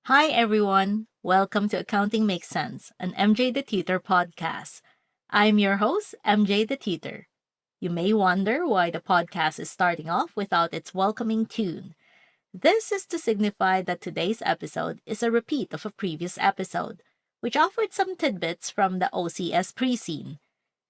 Hi everyone, welcome to Accounting Makes Sense, an MJ the Tutor podcast. I'm your host, MJ the Tutor. You may wonder why the podcast is starting off without its welcoming tune. This is to signify that today's episode is a repeat of a previous episode, which offered some tidbits from the OCS pre-scene.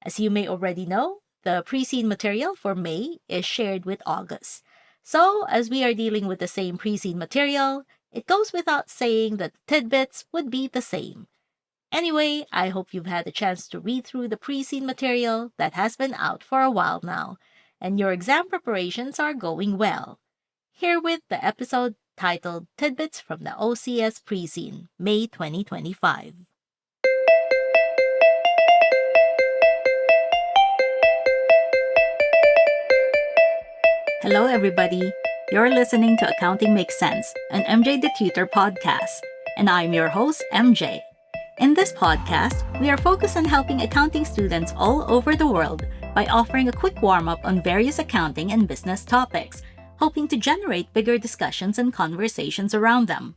As you may already know, the pre-scene material for May is shared with August. So, as we are dealing with the same pre-scene material, it goes without saying that the tidbits would be the same. Anyway, I hope you've had a chance to read through the pre-scene material that has been out for a while now, and your exam preparations are going well. Herewith the episode titled Tidbits from the OCS Pre-Scene, May 2025. Hello, everybody. You're listening to Accounting Makes Sense, an MJ the Tutor podcast, and I'm your host, MJ. In this podcast, we are focused on helping accounting students all over the world by offering a quick warm-up on various accounting and business topics, hoping to generate bigger discussions and conversations around them.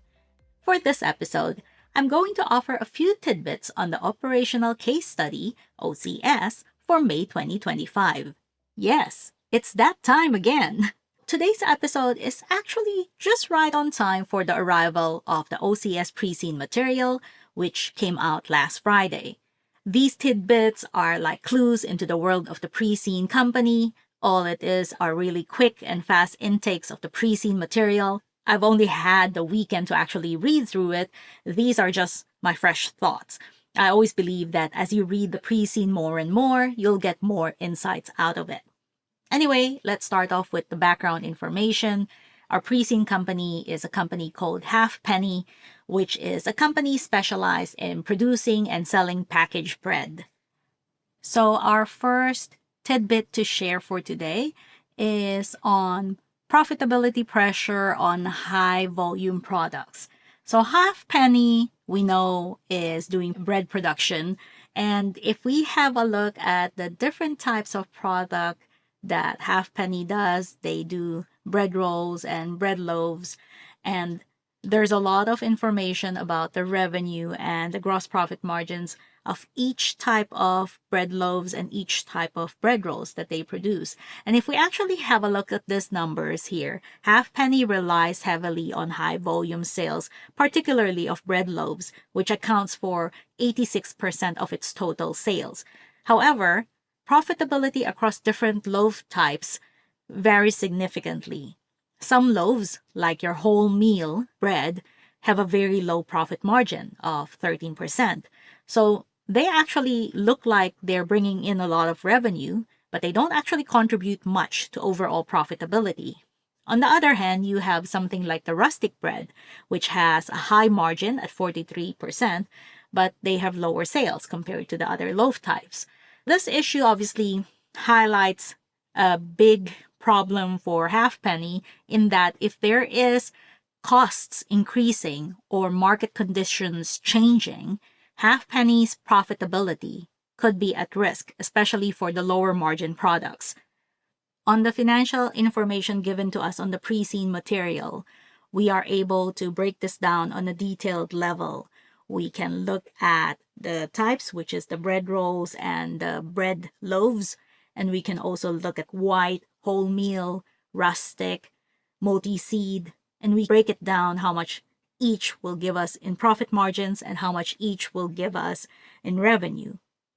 For this episode, I'm going to offer a few tidbits on the Operational Case Study, OCS, for May 2025. Yes, it's that time again! Today's episode is actually just right on time for the arrival of the OCS pre-scene material, which came out last Friday. These tidbits are like clues into the world of the pre-scene company. All it is are really quick and fast intakes of the pre-scene material. I've only had the weekend to actually read through it. These are just my fresh thoughts. I always believe that as you read the pre-scene more and more, you'll get more insights out of it. Anyway, let's start off with the background information. Our pre-scene company is a company called Halfpenny, which is a company specialized in producing and selling packaged bread. So our first tidbit to share for today is on profitability pressure on high volume products. So Halfpenny, we know, is doing bread production. And if we have a look at the different types of product that Halfpenny does, they do bread rolls and bread loaves, and there's a lot of information about the revenue and the gross profit margins of each type of bread loaves and each type of bread rolls that they produce. And if we actually have a look at these numbers here, Halfpenny relies heavily on high volume sales, particularly of bread loaves, which accounts for 86% of its total sales. However, profitability across different loaf types varies significantly. Some loaves, like your wholemeal bread, have a very low profit margin of 13%. So they actually look like they're bringing in a lot of revenue, but they don't actually contribute much to overall profitability. On the other hand, you have something like the rustic bread, which has a high margin at 43%, but they have lower sales compared to the other loaf types. This issue obviously highlights a big problem for Halfpenny in that if there is costs increasing or market conditions changing, Halfpenny's profitability could be at risk, especially for the lower margin products. On the financial information given to us on the pre-scene material, we are able to break this down on a detailed level. We can look at the types, which is the bread rolls and the bread loaves, and we can also look at white, wholemeal, rustic, multi-seed, and we break it down how much each will give us in profit margins and how much each will give us in revenue.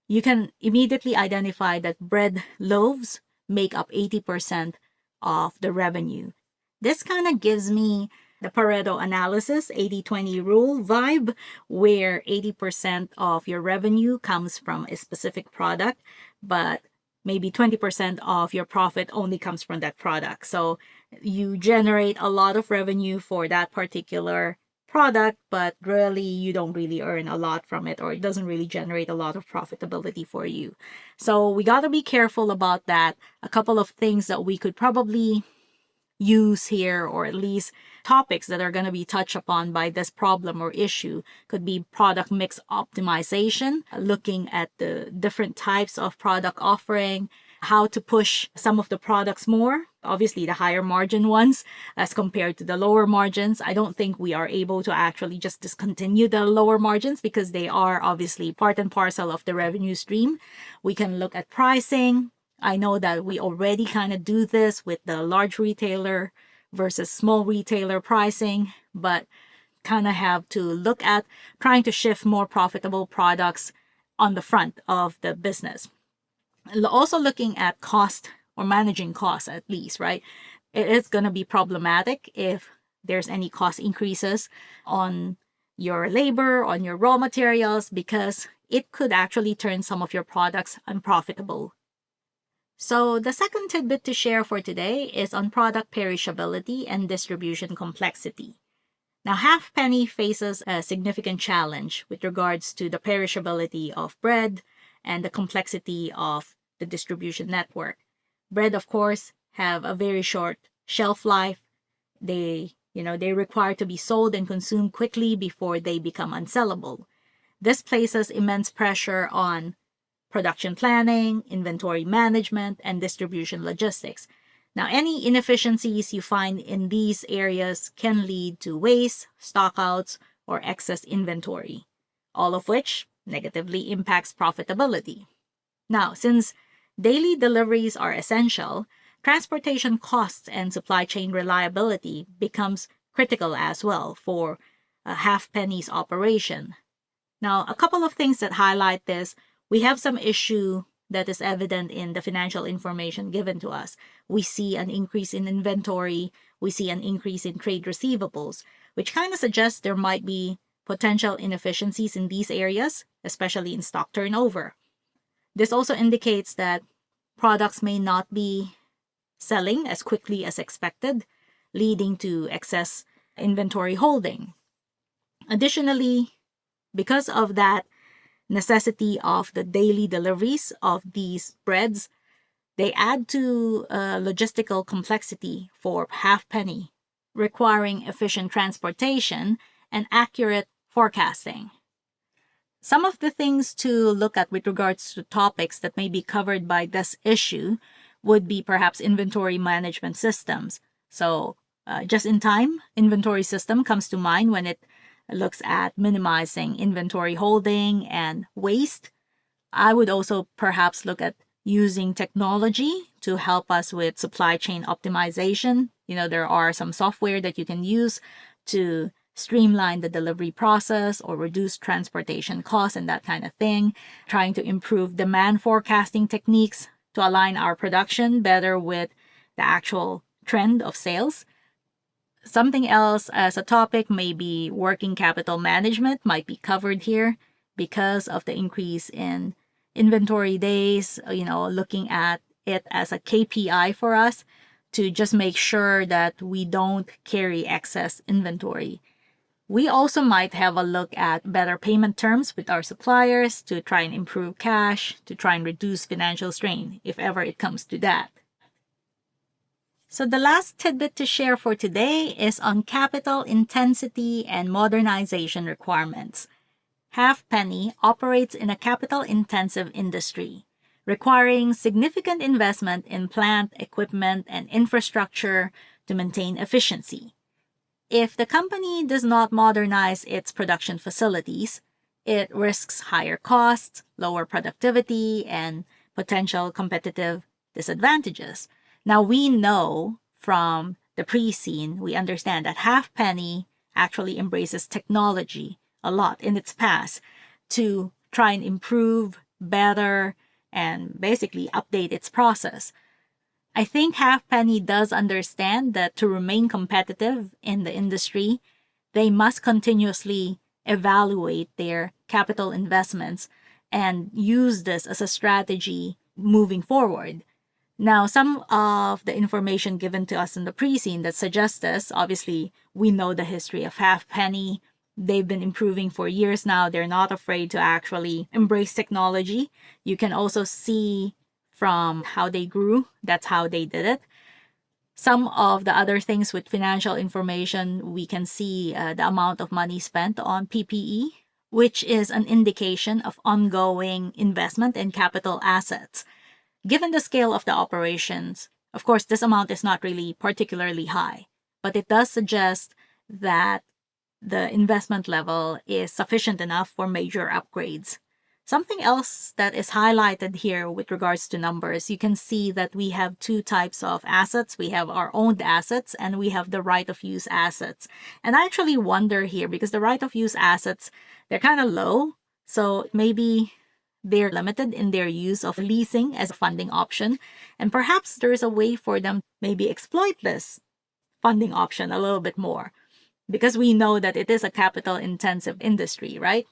You can immediately identify that bread loaves make up 80% of the revenue. This kind of gives me the Pareto analysis, 80-20 rule vibe, where 80% of your revenue comes from a specific product, but maybe 20% of your profit only comes from that product. So you generate a lot of revenue for that particular product, but really you don't really earn a lot from it, or it doesn't really generate a lot of profitability for you. So we got to be careful about that. A couple of things that we could probably use here, or at least topics that are going to be touched upon by this problem or issue, could be product mix optimization, looking at the different types of product offering, how to push some of the products more, obviously the higher margin ones as compared to the lower margins. I don't think we are able to actually just discontinue the lower margins because they are obviously part and parcel of the revenue stream. We can look at pricing. I know that we already kind of do this with the large retailer versus small retailer pricing, but kind of have to look at trying to shift more profitable products on the front of the business. Also looking at cost or managing costs at least, right? It is going to be problematic if there's any cost increases on your labor, on your raw materials, because it could actually turn some of your products unprofitable. So the second tidbit to share for today is on product perishability and distribution complexity. Now, Halfpenny faces a significant challenge with regards to the perishability of bread and the complexity of the distribution network. Bread, of course, have a very short shelf life. They require to be sold and consumed quickly before they become unsellable. This places immense pressure on production planning, inventory management, and distribution logistics. Now, any inefficiencies you find in these areas can lead to waste, stockouts, or excess inventory, all of which negatively impacts profitability. Now, since daily deliveries are essential, transportation costs and supply chain reliability becomes critical as well for a Halfpenny's operation. Now, a couple of things that highlight this. We have some issue that is evident in the financial information given to us. We see an increase in inventory. We see an increase in trade receivables, which kind of suggests there might be potential inefficiencies in these areas, especially in stock turnover. This also indicates that products may not be selling as quickly as expected, leading to excess inventory holding. Additionally, because of that necessity of the daily deliveries of these breads, they add to logistical complexity for Halfpenny, requiring efficient transportation and accurate forecasting. Some of the things to look at with regards to topics that may be covered by this issue would be perhaps inventory management systems. So just-in-time inventory system comes to mind when it looks at minimizing inventory holding and waste. I would also perhaps look at using technology to help us with supply chain optimization. There are some software that you can use to streamline the delivery process or reduce transportation costs and that kind of thing. Trying to improve demand forecasting techniques to align our production better with the actual trend of sales. Something else as a topic, maybe working capital management might be covered here because of the increase in inventory days, looking at it as a KPI for us to just make sure that we don't carry excess inventory. We also might have a look at better payment terms with our suppliers to try and improve cash, to try and reduce financial strain, if ever it comes to that. So the last tidbit to share for today is on capital intensity and modernization requirements. Halfpenny operates in a capital-intensive industry, requiring significant investment in plant, equipment, and infrastructure to maintain efficiency. If the company does not modernize its production facilities, it risks higher costs, lower productivity, and potential competitive disadvantages. Now, we know from the pre-scene, we understand that Halfpenny actually embraces technology a lot in its past to try and improve, better, and basically update its process. I think Halfpenny does understand that to remain competitive in the industry, they must continuously evaluate their capital investments and use this as a strategy moving forward. Now, some of the information given to us in the pre-scene that suggests this, obviously, we know the history of Halfpenny. They've been improving for years now. They're not afraid to actually embrace technology. You can also see from how they grew, that's how they did it. Some of the other things with financial information, we can see the amount of money spent on PPE, which is an indication of ongoing investment in capital assets. Given the scale of the operations, of course, this amount is not really particularly high, but it does suggest that the investment level is sufficient enough for major upgrades. Something else that is highlighted here with regards to numbers, you can see that we have two types of assets. We have our owned assets and we have the right of use assets. And I actually wonder here, because the right of use assets, they're kind of low. So maybe they're limited in their use of leasing as a funding option. And perhaps there's a way for them to maybe exploit this funding option a little bit more, because we know that it is a capital intensive industry, right?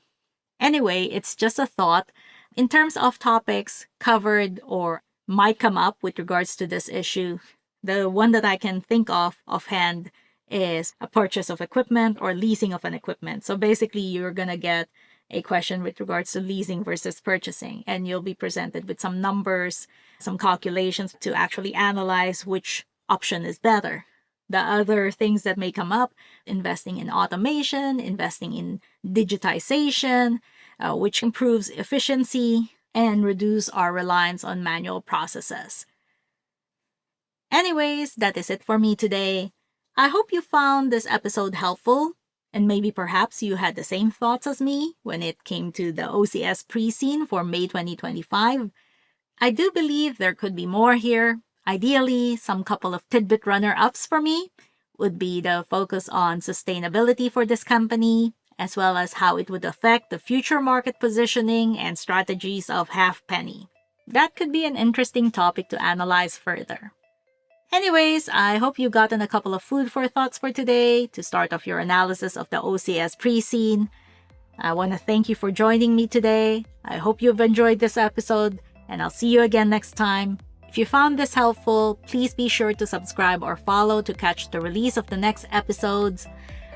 Anyway, it's just a thought. In terms of topics covered or might come up with regards to this issue, the one that I can think of offhand is a purchase of equipment or leasing of an equipment. So basically, you're going to get a question with regards to leasing versus purchasing, and you'll be presented with some numbers, some calculations to actually analyze which option is better. The other things that may come up, investing in automation, investing in digitization, which improves efficiency and reduce our reliance on manual processes. Anyways, that is it for me today. I hope you found this episode helpful, and maybe perhaps you had the same thoughts as me when it came to the OCS pre-scene for May 2025. I do believe there could be more here. Ideally, some couple of tidbit runner-ups for me would be the focus on sustainability for this company, as well as how it would affect the future market positioning and strategies of Halfpenny. That could be an interesting topic to analyze further. Anyways, I hope you've gotten a couple of food for thoughts for today to start off your analysis of the OCS pre-scene. I want to thank you for joining me today. I hope you've enjoyed this episode, and I'll see you again next time. If you found this helpful, please be sure to subscribe or follow to catch the release of the next episodes.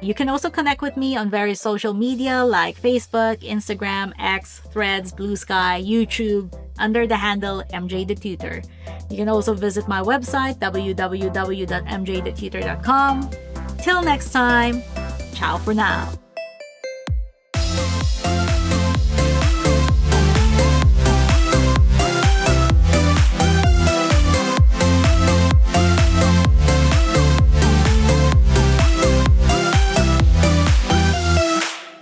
You can also connect with me on various social media like Facebook, Instagram, X, Threads, BlueSky, YouTube, under the handle MJ the Tutor. You can also visit my website, www.mjthetutor.com. Till next time, ciao for now.